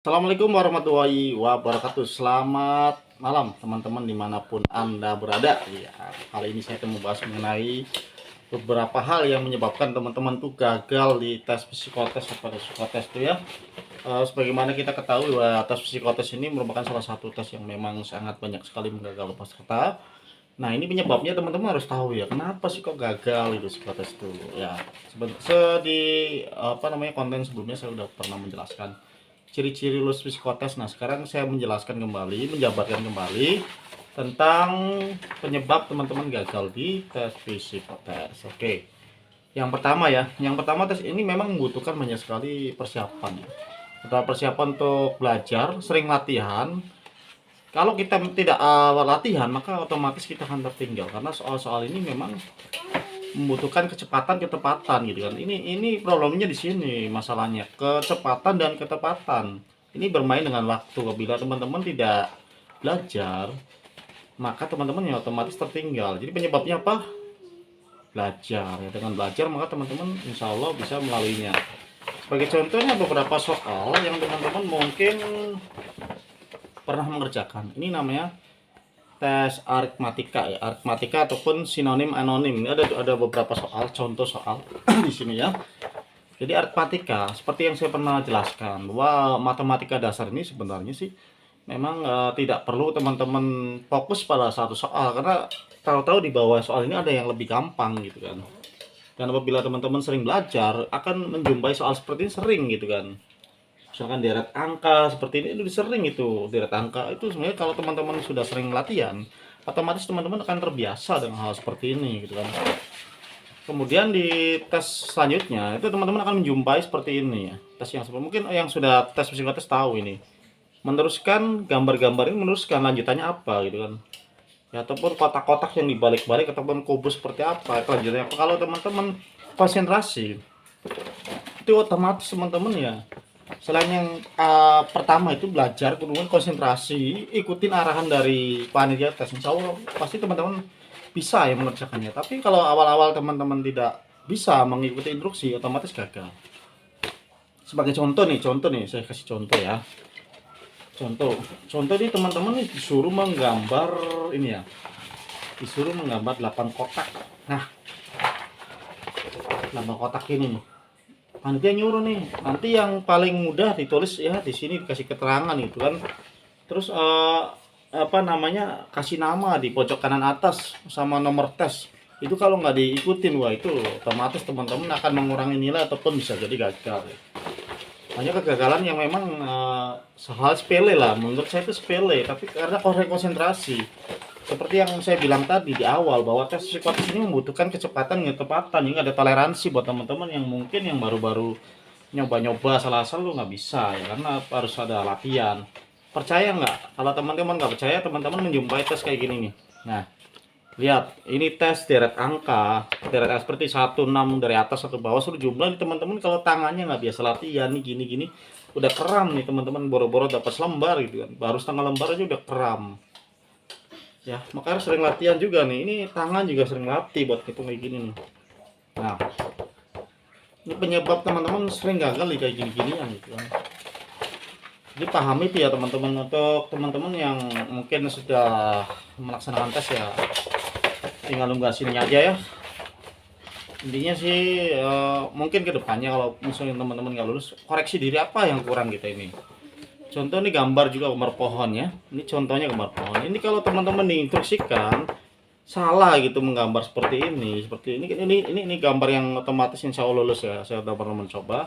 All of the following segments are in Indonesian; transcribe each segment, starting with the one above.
Assalamualaikum warahmatullahi wabarakatuh. Selamat malam teman-teman dimanapun Anda berada. Ya, kali ini saya akan membahas mengenai beberapa hal yang menyebabkan teman-teman tuh gagal di tes psikotes atau psikotes itu ya. Sebagaimana kita ketahui bahwa tes psikotes ini merupakan salah satu tes yang memang sangat banyak sekali menggagal peserta. Nah, ini penyebabnya teman-teman harus tahu ya, kenapa sih kok gagal itu psikotes itu ya. Di konten sebelumnya saya sudah pernah menjelaskan ciri-ciri lulus psikotes. Nah, sekarang saya menjelaskan kembali, menjabarkan kembali tentang penyebab teman-teman gagal di tes psikotes. Oke. Yang pertama tes ini memang membutuhkan banyak sekali persiapan ya. Persiapan untuk belajar, sering latihan. Kalau kita tidak latihan, maka otomatis kita akan tertinggal karena soal-soal ini memang membutuhkan kecepatan ketepatan gitu kan. Ini problemnya di sini, masalahnya kecepatan dan ketepatan ini bermain dengan waktu. Apabila teman-teman tidak belajar, maka teman-teman ya otomatis tertinggal. Jadi penyebabnya apa? Belajar ya. Dengan belajar maka teman-teman insya Allah bisa melaluinya. Sebagai contohnya beberapa soal yang teman-teman mungkin pernah mengerjakan, ini namanya tes aritmatika ya, aritmatika ataupun sinonim anonim. Ini ada beberapa soal, contoh soal di sini ya. Jadi aritmatika seperti yang saya pernah jelaskan bahwa matematika dasar ini sebenarnya sih memang tidak perlu teman-teman fokus pada satu soal, karena tahu-tahu di bawah soal ini ada yang lebih gampang gitu kan. Dan apabila teman-teman sering belajar akan menjumpai soal seperti ini sering gitu kan. Misalkan deret angka seperti ini itu sering, itu deret angka itu sebenarnya kalau teman-teman sudah sering latihan otomatis teman-teman akan terbiasa dengan hal seperti ini gitu kan. Kemudian di tes selanjutnya itu teman-teman akan menjumpai seperti ini ya, tes yang mungkin yang sudah tes psikotes tahu ini, meneruskan gambar-gambar ini, meneruskan lanjutannya apa gitu kan ya, ataupun kotak-kotak yang dibalik-balik ataupun kubus seperti apa lanjutannya apa. Kalau teman-teman konsentrasi itu otomatis teman-teman ya, selain yang pertama itu belajar, kemudian konsentrasi, ikutin arahan dari panitia tes, insya Allah pasti teman-teman bisa ya mengerjakannya. Tapi kalau awal-awal teman-teman tidak bisa mengikuti instruksi, otomatis gagal. Sebagai contoh nih, saya kasih contoh ya. Contoh nih, teman-teman nih disuruh menggambar ini ya, disuruh menggambar 8 kotak. Nah, 8 kotak ini nih, panitia nyuruh nih, nanti yang paling mudah ditulis ya di sini, dikasih keterangan itu kan. Terus kasih nama di pojok kanan atas sama nomor tes. Itu kalau nggak diikutin, wah itu otomatis teman-teman akan mengurangi nilai ataupun bisa jadi gagal. Hanya kegagalan yang memang hal sepele lah, menurut saya itu sepele, tapi karena kurang konsentrasi. Seperti yang saya bilang tadi di awal bahwa tes psikotes ini membutuhkan kecepatan dan ketepatan, jadi ada toleransi buat teman-teman yang mungkin yang baru-baru nyoba-nyoba asal-asal lu nggak bisa ya, karena harus ada latihan. Percaya nggak? Kalau teman-teman nggak percaya, teman-teman menjumpai tes kayak gini nih. Nah, lihat, ini tes deret angka seperti 16 dari atas atau bawah suruh jumlah nih teman-teman. Kalau tangannya nggak biasa latihan nih gini-gini, udah kram nih teman-teman, boro-boro dapat selembar gitu kan, baru setengah lembar aja udah kram ya. Makanya sering latihan juga nih, ini tangan juga sering latih buat hitung kayak gini nih. Nah, ini penyebab teman-teman sering gagal nih kayak gini-ginian gitu kan. Jadi pahami itu ya teman-teman. Untuk teman-teman yang mungkin sudah melaksanakan tes ya, tinggal nunggu hasilnya aja ya. Intinya sih mungkin kedepannya kalau misalnya teman-teman nggak lulus, koreksi diri apa yang kurang kita ini. Contoh nih, gambar juga gambar pohon ya, ini contohnya gambar pohon. Ini kalau teman-teman diinstruksikan salah gitu menggambar seperti ini gambar yang otomatis insya Allah lulus ya. Saya udah pernah mencoba.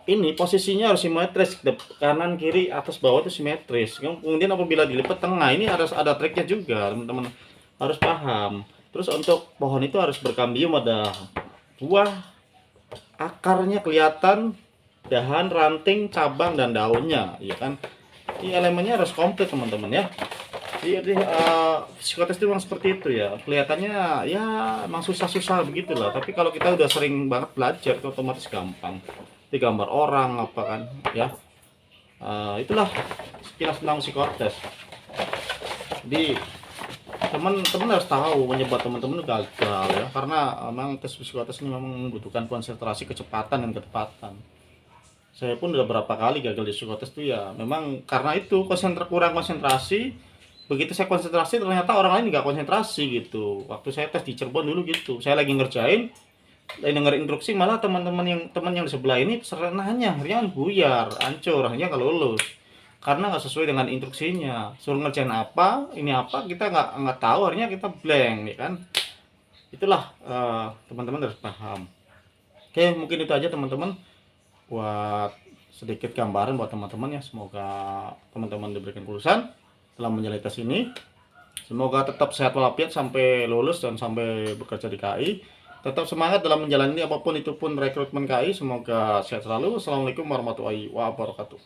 Ini posisinya harus simetris, kanan kiri atas bawah itu simetris. Kemudian apabila dilipat tengah, ini harus ada triknya juga, teman-teman harus paham. Terus untuk pohon itu harus berkambium, ada buah, akarnya kelihatan, dahan, ranting, cabang, dan daunnya ya kan. Ini elemennya harus komplit teman-teman ya. Jadi psikotes itu memang seperti itu ya, kelihatannya ya emang susah-susah begitulah, tapi kalau kita udah sering banget belajar itu otomatis gampang. Digambar orang apa kan ya. Itulah sekilas tentang psikotes. Jadi teman-teman harus tahu penyebab teman-teman gagal ya, karena memang tes psikotes ini memang membutuhkan konsentrasi, kecepatan, dan ketepatan. Saya pun udah berapa kali gagal di psikotes tuh ya memang karena itu kurang konsentrasi. Begitu saya konsentrasi ternyata orang lain nggak konsentrasi gitu. Waktu saya tes di Cirebon dulu gitu, saya lagi ngerjain, lagi denger instruksi, malah teman yang di sebelah ini nanya, akhirnya buyar, hancur, akhirnya nggak lulus karena nggak sesuai dengan instruksinya. Suruh ngerjain apa, ini apa, kita nggak tahu, akhirnya kita blank, ya kan. Itulah teman-teman harus paham. Oke, mungkin itu aja teman-teman, buat sedikit gambaran buat teman-teman ya. Semoga teman-teman diberikan kelulusan dalam menjalani tes ini. Semoga tetap sehat walafiat sampai lulus dan sampai bekerja di KAI. Tetap semangat dalam menjalani apapun itu pun rekrutmen KAI. Semoga sehat selalu. Assalamualaikum warahmatullahi wabarakatuh.